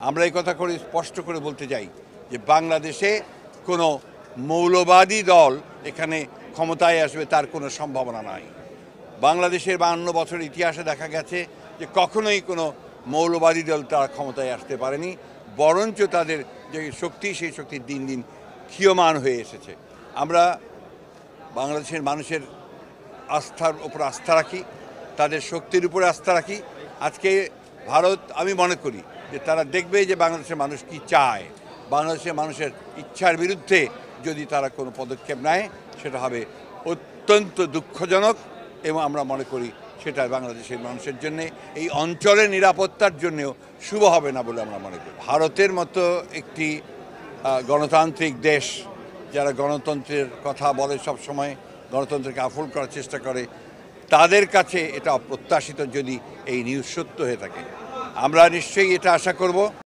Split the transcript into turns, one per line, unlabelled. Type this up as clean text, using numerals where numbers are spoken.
আমরা এই কথা করে স্পষ্ট করে বলতে চাই যে বাংলাদেশে কোনো মৌলবাদী দল এখানে ক্ষমতায় আসবে তার কোনো সম্ভাবনা নাই। বাংলাদেশের 52 বছর ইতিহাসে দেখা গেছে যে কখনোই কোনো মৌলবাদী দল তারা ক্ষমতায় আসতে পারেনি, বরঞ্চ তাদের যে শক্তি সেই শক্তি দিন দিন ক্ষীয়মান হয়ে এসেছে। আমরা বাংলাদেশের মানুষের আস্থার উপর আস্থা রাখি, তাদের শক্তির উপরে আস্থা রাখি। আজকে ভারত, আমি মনে করি যে তারা দেখবে যে বাংলাদেশের মানুষ কি চায়। বাংলাদেশের মানুষের ইচ্ছার বিরুদ্ধে যদি তারা কোনো পদক্ষেপ নেয় সেটা হবে অত্যন্ত দুঃখজনক, এবং আমরা মনে করি সেটা বাংলাদেশের মানুষের জন্যে, এই অঞ্চলের নিরাপত্তার জন্যেও শুভ হবে না বলে আমরা মনে করি। ভারতের মতো একটি গণতান্ত্রিক দেশ, যারা গণতন্ত্রের কথা বলে সব সময়, গণতন্ত্রকে আফুল করার চেষ্টা করে, তাদের কাছে এটা অপ্রত্যাশিত যদি এই নিউজ সত্য হয়ে থাকে। আমরা নিশ্চয়ই এটা আশা করব।